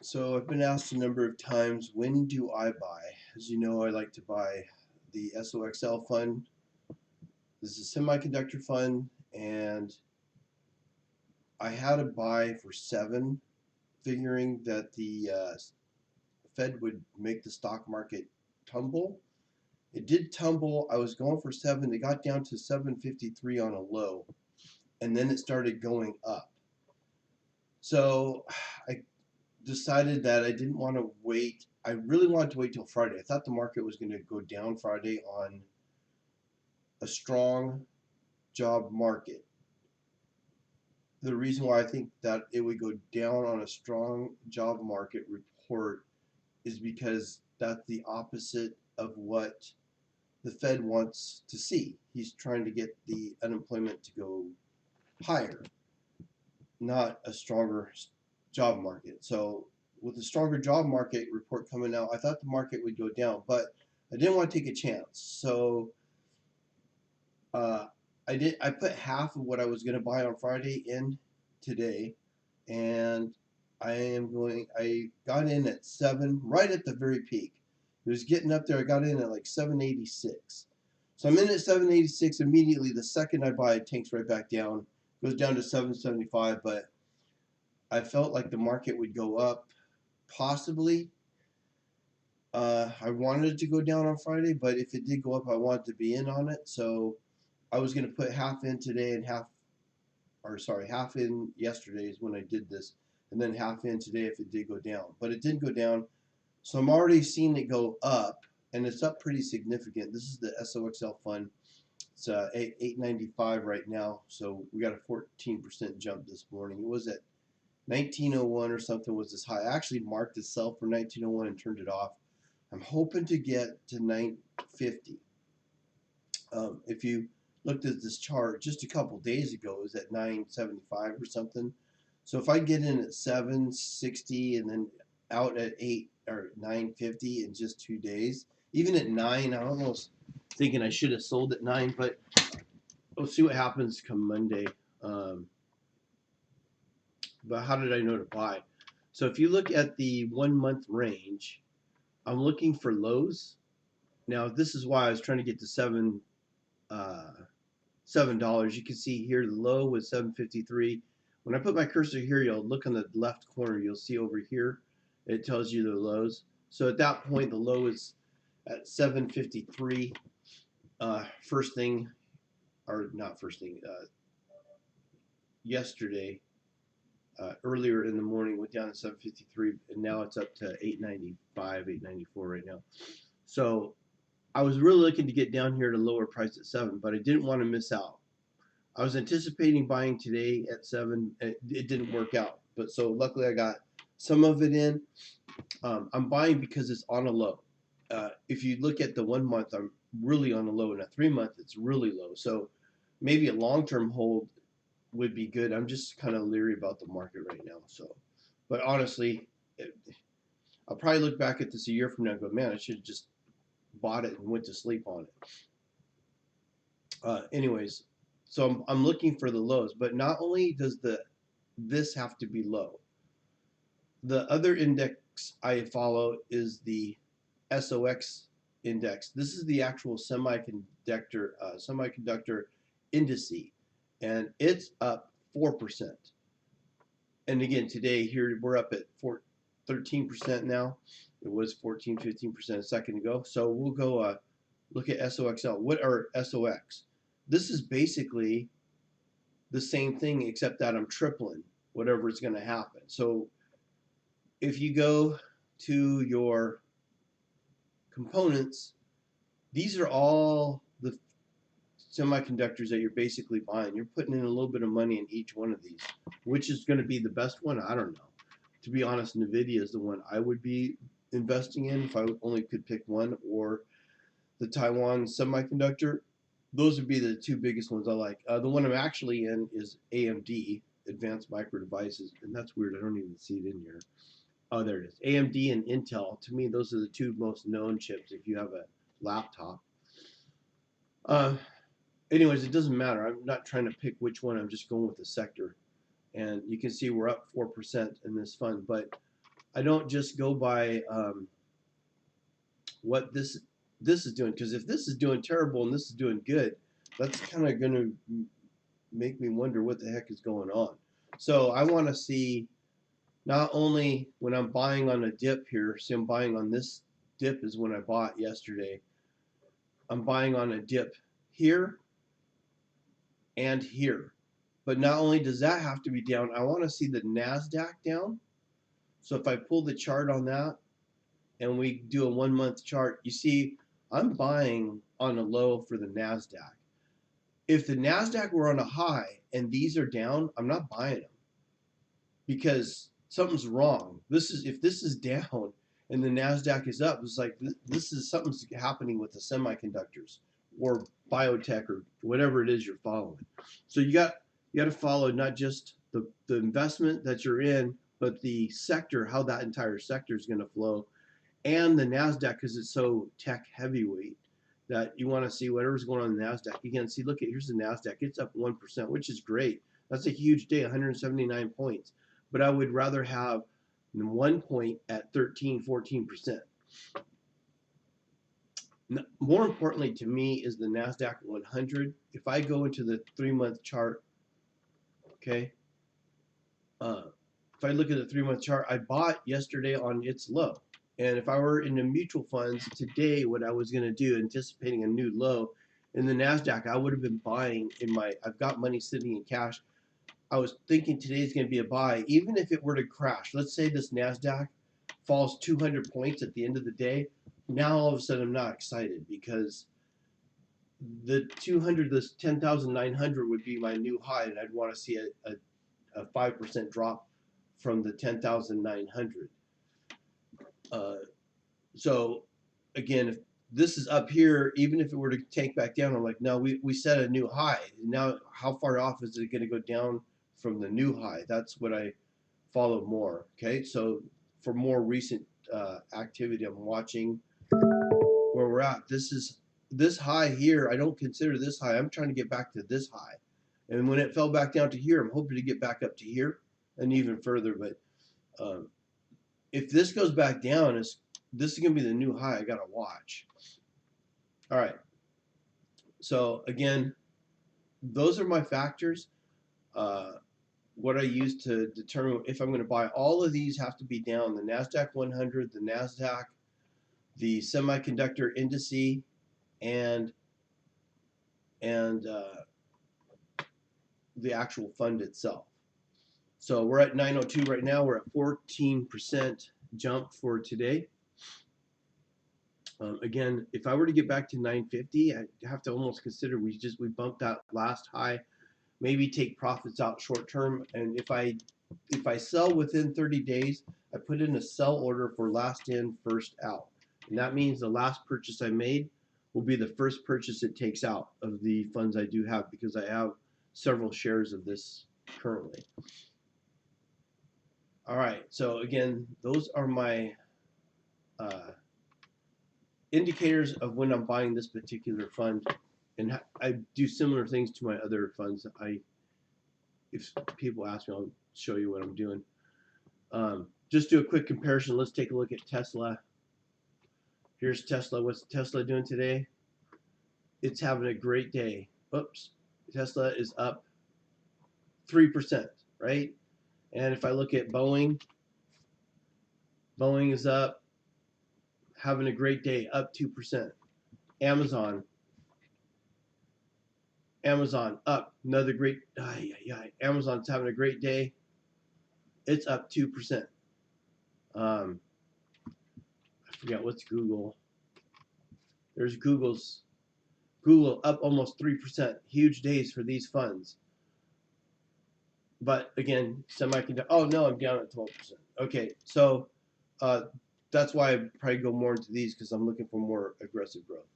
So I've been asked a number of times, when do I buy? As you know, I like to buy the SOXL fund. This is a semiconductor fund, and I had a buy for 7, figuring that the Fed would make the stock market tumble. It did tumble. I was going for 7. It got down to 753 on a low, and then it started going up. So I decided that I didn't want to wait. I really wanted to wait till Friday. I thought the market was going to go down Friday on a strong job market. The reason why I think that it would go down on a strong job market report is because that's the opposite of what the Fed wants to see. He's trying to get the unemployment to go higher, not a stronger job market. So with a stronger job market report coming out, I thought the market would go down, but I didn't want to take a chance. So uh, I put half of what I was going to buy on Friday in today, and I got in at 7, right at the very peak. It was getting up there. I got in at like 786. So I'm in at 786 immediately. The second I buy, it tanks right back down, goes down to 775. But I felt like the market would go up, possibly. I wanted it to go down on Friday, but if it did go up, I wanted to be in on it. So I was going to put half in today and half in yesterday is when I did this, and then half in today if it did go down. But it didn't go down, so I'm already seeing it go up, and it's up pretty significant. This is the SOXL fund. It's 895 right now, so we got a 14% jump this morning. It was at 1901 or something was this high. I actually marked the sell for 1901 and turned it off. I'm hoping to get to 950. If you looked at this chart just a couple days ago, it was at 975 or something. So if I get in at 760 and then out at 8 or 950 in just 2 days, even at 9, I almost thinking I should have sold at 9, but we'll see what happens come Monday. Um, but how did I know to buy? So if you look at the 1 month range, I'm looking for lows. Now this is why I was trying to get to uh, $7. You can see here the low was 753. When I put my cursor here, you'll look on the left corner. You'll see over here, it tells you the lows. So at that point, the low is at 753. First thing, or not first thing, yesterday, earlier in the morning, went down to 753, and now it's up to 895, 894 right now. So I was really looking to get down here to lower price at 7, but I didn't want to miss out. I was anticipating buying today at 7. It didn't work out, but so luckily I got some of it in. I'm buying because it's on a low. If you look at the 1 month, I'm really on a low, and a 3 month, it's really low. So maybe a long-term hold would be good. I'm just kind of leery about the market right now. So, but honestly, I'll probably look back at this a year from now and go, man, I should have just bought it and went to sleep on it. Anyways, so I'm looking for the lows, but not only does this have to be low. The other index I follow is the SOX index. This is the actual semiconductor indice, and it's up 4%. And again, today here we're up at 13% now. It was 14, 15% a second ago. So we'll go look at SOXL. What are SOX? This is basically the same thing except that I'm tripling whatever is going to happen. So if you go to your components, these are all the semiconductors that you're basically buying. You're putting in a little bit of money in each one of these. Which is going to be the best one? I don't know. To be honest, NVIDIA is the one I would be investing in if I only could pick one, or the Taiwan semiconductor. Those would be the two biggest ones I like. The one I'm actually in is AMD, Advanced Micro Devices, and that's weird. I don't even see it in here. Oh, there it is. AMD and Intel. To me, those are the two most known chips if you have a laptop. Uh, anyways, it doesn't matter. I'm not trying to pick which one. I'm just going with the sector. And you can see we're up 4% in this fund. But I don't just go by what this is doing, because if this is doing terrible and this is doing good, that's kind of going to make me wonder what the heck is going on. So I want to see, not only when I'm buying on a dip here, see I'm buying on this dip is when I bought yesterday. I'm buying on a dip here and here. But not only does that have to be down, I want to see the Nasdaq down. So if I pull the chart on that and we do a 1 month chart, you see I'm buying on a low for the Nasdaq. If the Nasdaq were on a high and these are down, I'm not buying them because something's wrong. This is, if this is down and the Nasdaq is up, it's like this is something's happening with the semiconductors or biotech or whatever it is you're following. So you got to follow not just the investment that you're in, but the sector, how that entire sector is going to flow, and the Nasdaq because it's so tech heavyweight that you want to see whatever's going on in the Nasdaq. Again, see, look at, here's the Nasdaq. It's up 1%, which is great. That's a huge day, 179 points. But I would rather have 1 point at 13, 14%. More importantly to me is the Nasdaq 100. If I go into the 3-month chart, okay, if I look at the 3-month chart, I bought yesterday on its low. And if I were in the mutual funds today, what I was going to do, anticipating a new low in the Nasdaq, I would have been buying in my, I've got money sitting in cash. I was thinking today's going to be a buy, even if it were to crash. Let's say this Nasdaq falls 200 points at the end of the day. Now all of a sudden I'm not excited because the 200, this 10,900 would be my new high, and I'd want to see a 5% drop from the 10,900. So again, if this is up here, even if it were to take back down, I'm like, no, we set a new high. Now, how far off is it going to go down from the new high? That's what I follow more. Okay, so for more recent activity, I'm watching where we're at. This high here. I don't consider this high. I'm trying to get back to this high, and when it fell back down to here, I'm hoping to get back up to here and even further. But if this goes back down, this is going to be the new high. I got to watch. All right. So again, those are my factors. What I use to determine if I'm going to buy. All of these have to be down. The Nasdaq 100, the Nasdaq, the semiconductor indice, and the actual fund itself. So we're at 902 right now. We're at 14% jump for today. Again, if I were to get back to 950, I have to almost consider we bumped that last high, maybe take profits out short term. And if I sell within 30 days, I put in a sell order for last in, first out. And that means the last purchase I made will be the first purchase it takes out of the funds I do have, because I have several shares of this currently. All right, so again, those are my indicators of when I'm buying this particular fund, and I do similar things to my other funds. If people ask me, I'll show you what I'm doing. Just do a quick comparison. Let's take a look at Tesla. Here's Tesla. What's Tesla doing today? It's having a great day. Oops. Tesla is up 3%, right? And if I look at Boeing, Boeing is up, having a great day, up 2%. Amazon up, another great, Amazon's having a great day. It's up 2%. I forget what's Google. There's Google up almost 3%. Huge days for these funds. But again, semiconductor. Oh no, I'm down at 12%. Okay, so that's why I probably go more into these, because I'm looking for more aggressive growth.